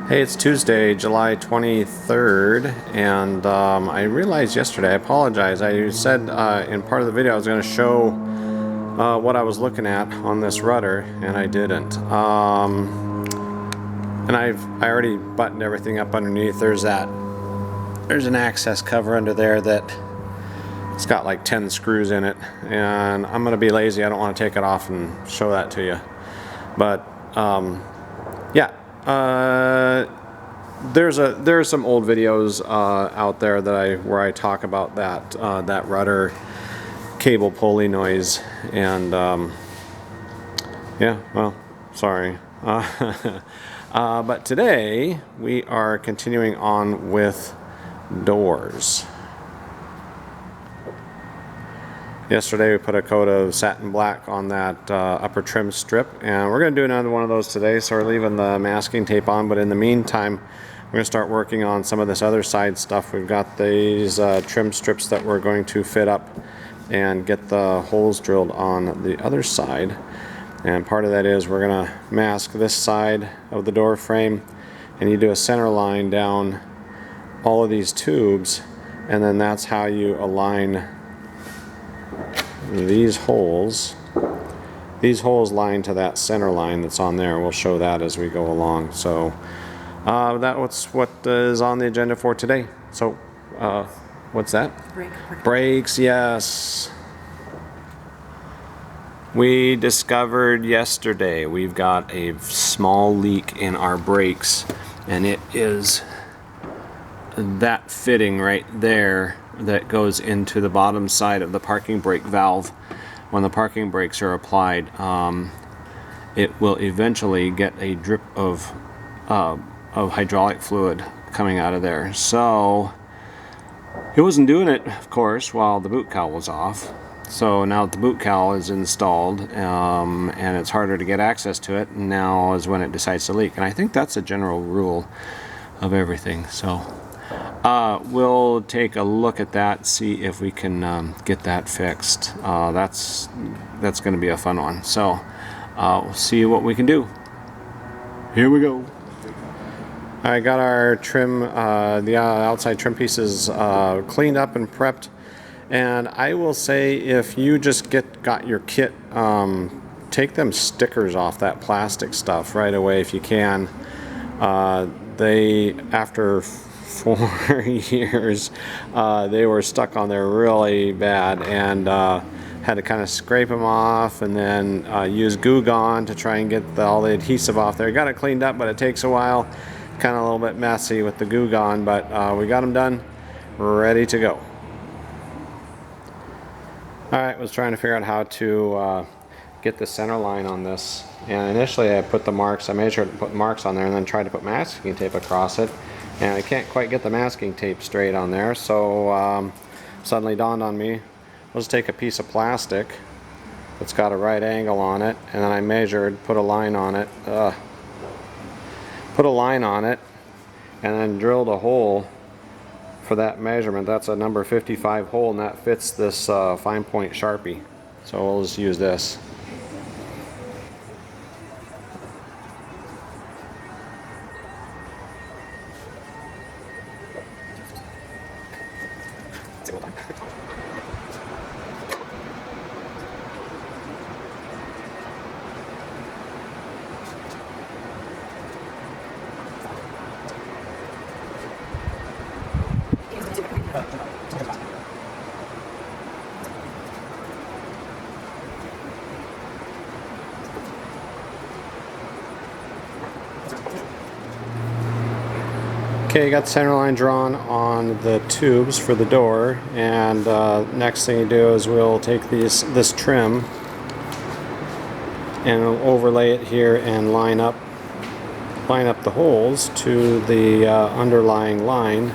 Hey, it's Tuesday, July 23rd, and I realized yesterday, I apologize, I said in part of the video I was going to show what I was looking at on this rudder, and I didn't. And I already buttoned everything up underneath. There's an access cover under there that it's got like 10 screws in it, and I'm going to be lazy. I don't want to take it off and show that to you. But yeah. There's some old videos out there that where I talk about that rudder cable pulley noise, and yeah, well, sorry. But today we are continuing on with doors. Yesterday we put a coat of satin black on that upper trim strip, and we're going to do another one of those today, so we're leaving the masking tape on. But in the meantime, we're going to start working on some of this other side stuff. We've got these trim strips that we're going to fit up and get the holes drilled on the other side. And part of that is we're going to mask this side of the door frame, and you do a center line down all of these tubes, and then that's how you align these holes line to that center line that's on there. We'll show that as we go along. So that's what is on the agenda for today. So what's that? Brakes, yes. We discovered yesterday we've got a small leak in our brakes, and it is that fitting right there that goes into the bottom side of the parking brake valve. When the parking brakes are applied, it will eventually get a drip of hydraulic fluid coming out of there. So it wasn't doing it, of course, while the boot cowl was off. So now that the boot cowl is installed, and it's harder to get access to it, now is when it decides to leak. And I think that's a general rule of everything. So we'll take a look at that, see if we can get that fixed. That's going to be a fun one. So we'll see what we can do. Here we go. I got our trim, the outside trim pieces cleaned up and prepped. And I will say, if you just got your kit, take them stickers off that plastic stuff right away if you can. After 4 years, they were stuck on there really bad, and had to kind of scrape them off and then use Goo Gone to try and get all the adhesive off there. Got it cleaned up, but it takes a while. Kind of a little bit messy with the Goo Gone, but we got them done, ready to go. Alright, was trying to figure out how to get the center line on this, and initially I measured and put marks on there, and then tried to put masking tape across it, and I can't quite get the masking tape straight on there. So suddenly dawned on me, let's take a piece of plastic that's got a right angle on it, and then I measured, put a line on it, and then drilled a hole for that measurement. That's a number 55 hole, and that fits this fine point Sharpie. So we'll just use this. Okay, got the center line drawn on the tubes for the door, and next thing you do is we'll take this trim and we'll overlay it here and line up the holes to the underlying line,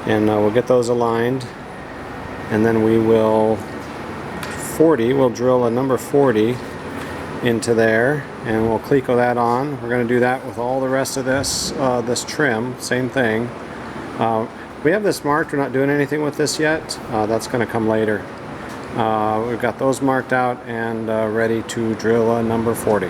and we'll get those aligned, and then we will we'll drill a number 40 into there, and we'll cleco that on. We're going to do that with all the rest of this trim, same thing. We have this marked. We're not doing anything with this yet. That's going to come later. We've got those marked out and ready to drill a number 40.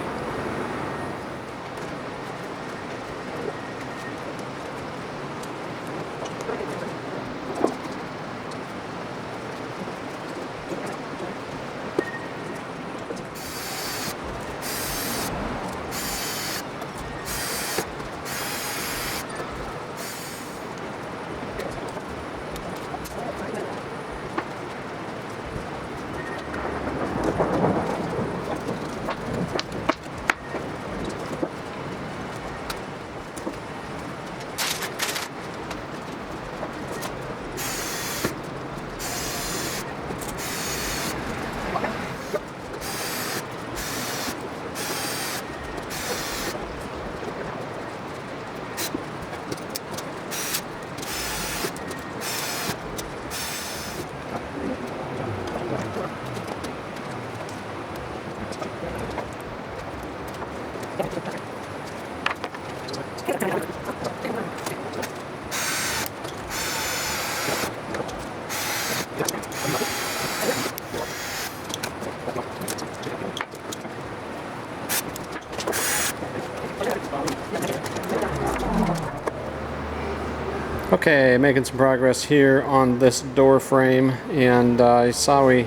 Okay, making some progress here on this door frame, and I saw we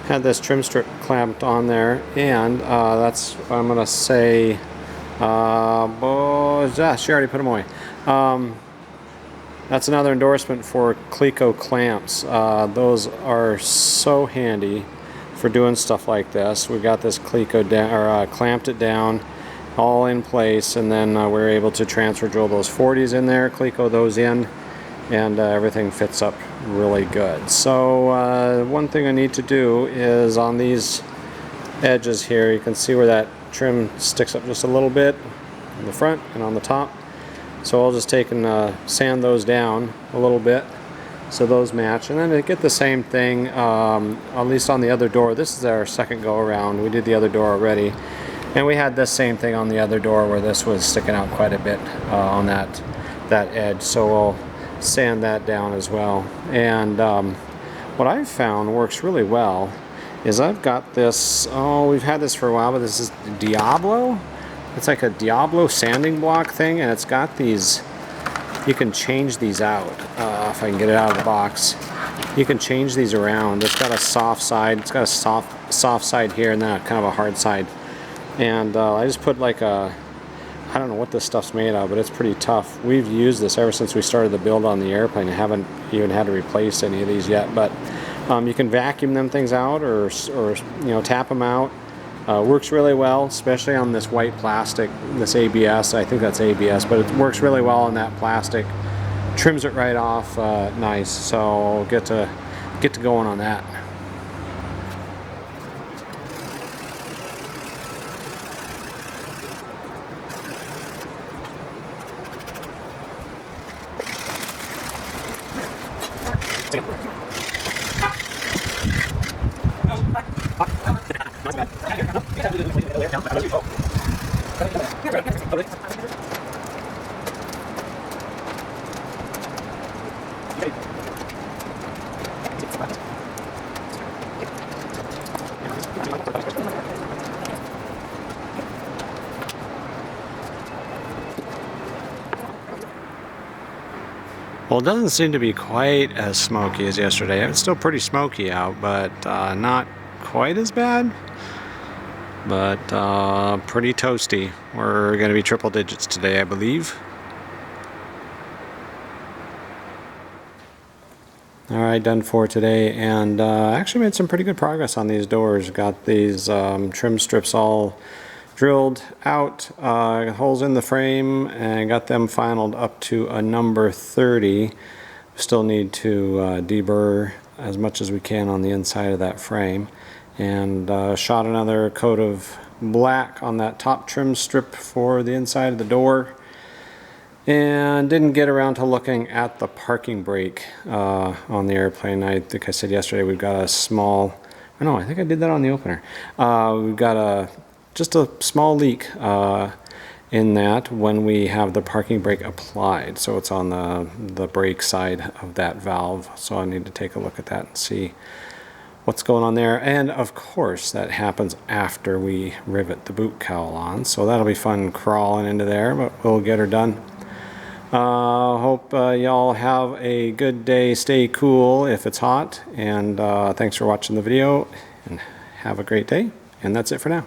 had this trim strip clamped on there, and that's what I'm gonna say. She already put them away. That's another endorsement for Cleco clamps. Those are so handy for doing stuff like this. We got this Cleco down, or clamped it down, all in place, and then we're able to transfer drill those 40s in there, Cleco those in, and everything fits up really good. So one thing I need to do is on these edges here, you can see where that trim sticks up just a little bit on the front and on the top. So I'll just take and sand those down a little bit so those match, and then to get the same thing at least on the other door. This is our second go around. We did the other door already, and we had this same thing on the other door where this was sticking out quite a bit on that edge, so we'll sand that down as well. And what I've found works really well is I've got this, we've had this for a while, but this is Diablo. It's like a Diablo sanding block thing, and it's got these, you can change these out. If I can get it out of the box, you can change these around. It's got a soft side, it's got a soft side here, and then kind of a hard side. And I just put like a, I don't know what this stuff's made of, but it's pretty tough. We've used this ever since we started the build on the airplane. I haven't even had to replace any of these yet, but you can vacuum them things out, or you know, tap them out. Works really well, especially on this white plastic, this ABS. I think that's ABS, but it works really well on that plastic. Trims it right off, nice. So get to going on that. Well, it doesn't seem to be quite as smoky as yesterday. It's still pretty smoky out, but not quite as bad. But pretty toasty. We're going to be triple digits today, I believe. Alright, done for today, and actually made some pretty good progress on these doors. Got these trim strips all drilled out, holes in the frame, and got them finaled up to a number 30. Still need to deburr as much as we can on the inside of that frame, and shot another coat of black on that top trim strip for the inside of the door, and didn't get around to looking at the parking brake on the airplane. I think I said yesterday we've got a small, I think I did that on the opener. We've got just a small leak in that when we have the parking brake applied. So it's on the brake side of that valve. So I need to take a look at that and see what's going on there. And of course that happens after we rivet the boot cowl on. So that'll be fun crawling into there, but we'll get her done. Hope y'all have a good day. Stay cool if it's hot. And thanks for watching the video, and have a great day. And that's it for now.